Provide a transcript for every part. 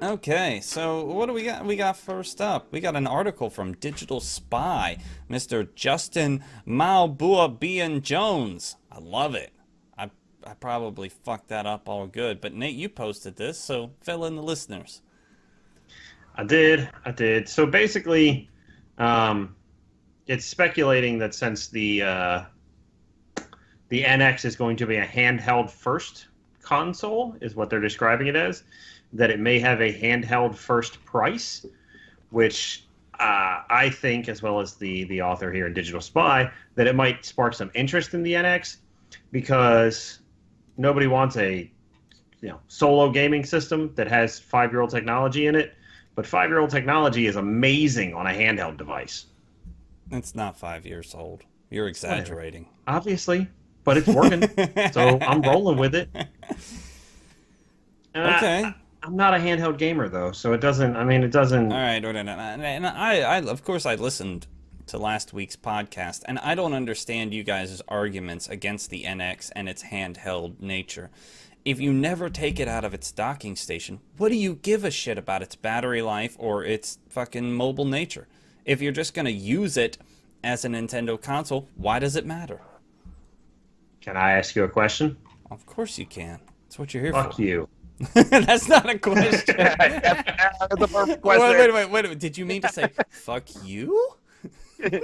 Okay, so what do we got? We got first up. We got an article from Digital Spy, Mr. Justin MAHBOUBIAN-JONES. I love it. I probably fucked that up all good, but Nate, you posted this, so fill in the listeners. I did. I did. So basically, um, it's speculating that since the NX is going to be a handheld first console, is what they're describing it as, that it may have a handheld first price, which I think, as well as the author here in Digital Spy, that it might spark some interest in the NX because nobody wants a solo gaming system that has 5-year-old technology in it. But 5-year-old technology is amazing on a handheld device. It's not 5 years old. You're exaggerating. Obviously, but it's working, so I'm rolling with it. Okay. I'm not a handheld gamer though, so it doesn't. I mean, it doesn't. All right. And I of course, I listened to last week's podcast, and I don't understand you guys' arguments against the NX and its handheld nature. If you never take it out of its docking station, what do you give a shit about its battery life or its fucking mobile nature? If you're just going to use it as a Nintendo console, why does it matter? Can I ask you a question? Of course you can. That's what you're here Fuck for. you. That's not a question. That's the perfect question. Wait a minute. Did you mean to say, fuck you?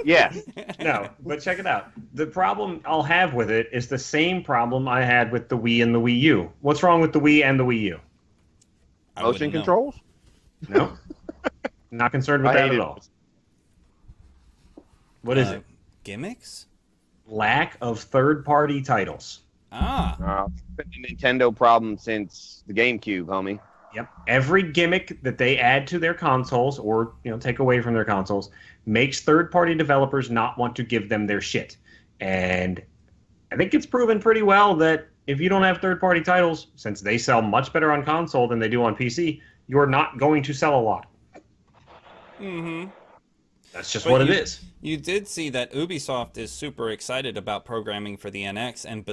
Yeah. No, but check it out. The problem I'll have with it is the same problem I had with the Wii and the Wii U. What's wrong with the Wii and the Wii U? Motion controls? No. Not concerned with I that hate at it. all. What is it? Gimmicks? Lack of third-party titles. Ah. It's been a Nintendo problem since the GameCube, homie. Yep. Every gimmick that they add to their consoles or take away from their consoles makes third-party developers not want to give them their shit. And I think it's proven pretty well that if you don't have third-party titles, since they sell much better on console than they do on PC, you're not going to sell a lot. Mm-hmm. That's just what it is. You did see that Ubisoft is super excited about programming for the NX, and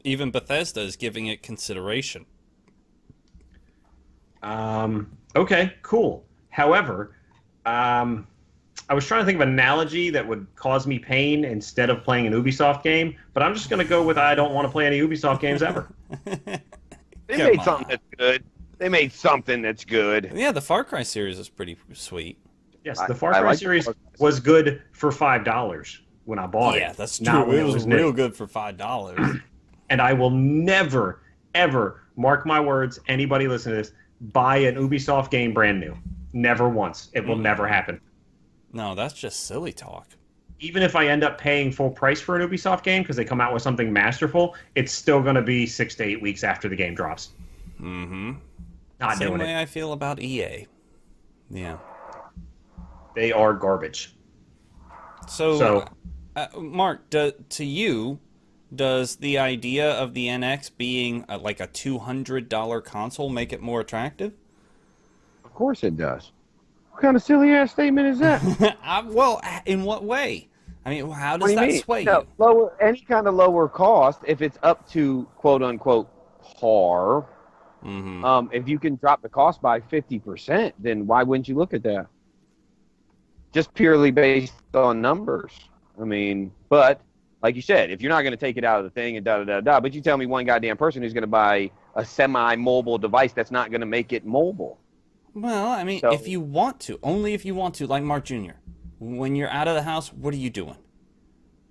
even Bethesda is giving it consideration. Okay, cool. However, I was trying to think of an analogy that would cause me pain instead of playing an Ubisoft game, but I'm just going to go with I don't want to play any Ubisoft games ever. They made something that's good. They made something that's good. Yeah, the Far Cry series is pretty sweet. Yes, the Far Cry series was good for $5 when I bought it. Yeah, that's not true. when It was new. real good for $5. And I will never, ever, mark my words, anybody listen to this, buy an Ubisoft game brand new. Never once. It will never happen. No, that's just silly talk. Even if I end up paying full price for an Ubisoft game because they come out with something masterful, it's still going to be 6 to 8 weeks after the game drops. Mm-hmm. Not Same doing way it. I feel about EA. Yeah. They are garbage. So Mark, to you, does the idea of the NX being like a $200 console make it more attractive? Of course it does. What kind of silly ass statement is that? Well, in what way? I mean, how does that sway you? Lower any kind of lower cost if it's up to quote unquote par. Mm-hmm. If you can drop the cost by 50%, then why wouldn't you look at that? Just purely based on numbers. I mean, but like you said, if you're not going to take it out of the thing and da-da-da-da, but you tell me one goddamn person who's going to buy a semi-mobile device that's not going to make it mobile. Well, I mean, if you want to, only if you want to, like Mark Jr., when you're out of the house, what are you doing?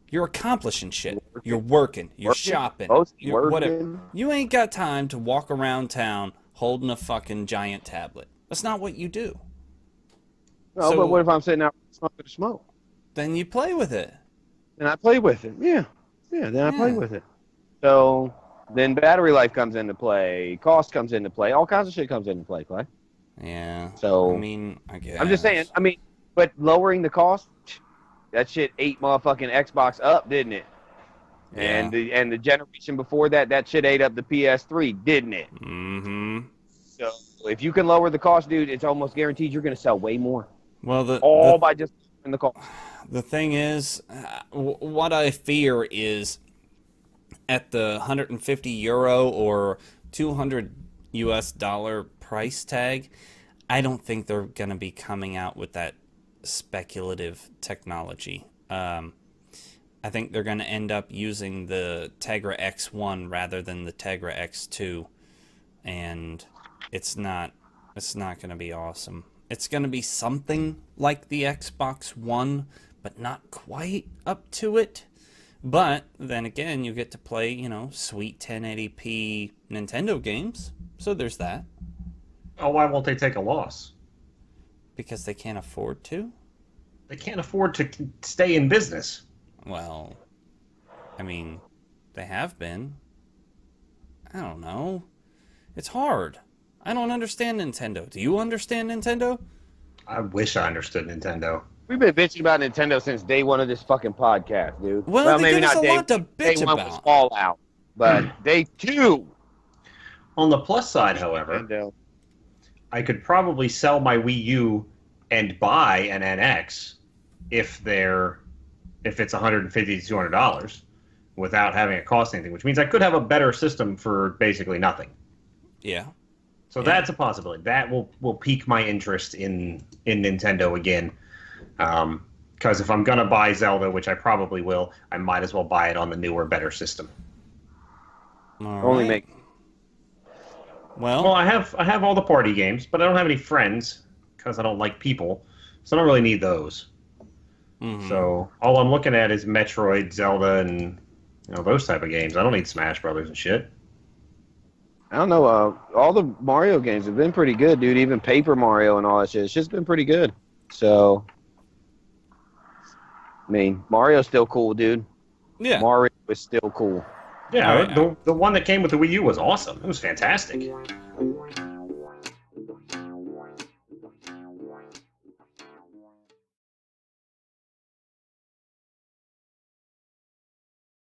You're accomplishing shit. You're working. You're shopping. You're whatever. You ain't got time to walk around town holding a fucking giant tablet. That's not what you do. No, but what if I'm sitting out smoking a smoke? Then you play with it. And I play with it. Yeah, then I play with it. So then battery life comes into play. Cost comes into play. All kinds of shit comes into play, Clay. Yeah. So, I mean, I guess. I'm just saying, but lowering the cost, that shit ate motherfucking Xbox up, didn't it? Yeah. And the generation before that, that shit ate up the PS3, didn't it? Mm-hmm. So if you can lower the cost, dude, it's almost guaranteed you're going to sell way more. Well, by just lowering the cost. The thing is, what I fear is at the €150 or $200 price tag, I don't think they're going to be coming out with that speculative technology. I think they're going to end up using the Tegra X1 rather than the Tegra X2, and it's not going to be awesome. It's going to be something like the Xbox One, but not quite up to it. But then again, you get to play, you know, sweet 1080p Nintendo games. So there's that. Oh, why won't they take a loss? Because they can't afford to? They can't afford to stay in business. Well, I mean, they have been. I don't know. It's hard. I don't understand Nintendo. Do you understand Nintendo? I wish I understood Nintendo. We've been bitching about Nintendo since day one of this fucking podcast, dude. Well, maybe there's not a day, lot to bitch day one was about. Fallout, but day two. On the plus side, however, Nintendo. I could probably sell my Wii U and buy an NX if it's $150 to $200 without having it cost anything, which means I could have a better system for basically nothing. Yeah. So that's a possibility. That will pique my interest in Nintendo again. Because if I'm going to buy Zelda, which I probably will, I might as well buy it on the newer, better system. Only make. Well, I have all the party games, but I don't have any friends because I don't like people, so I don't really need those. Mm-hmm. So all I'm looking at is Metroid, Zelda, and those type of games. I don't need Smash Brothers and shit. I don't know. All the Mario games have been pretty good, dude. Even Paper Mario and all that shit. It's just been pretty good. So, I mean, Mario's still cool, dude. Yeah. Mario is still cool. Yeah, the one that came with the Wii U was awesome. It was fantastic.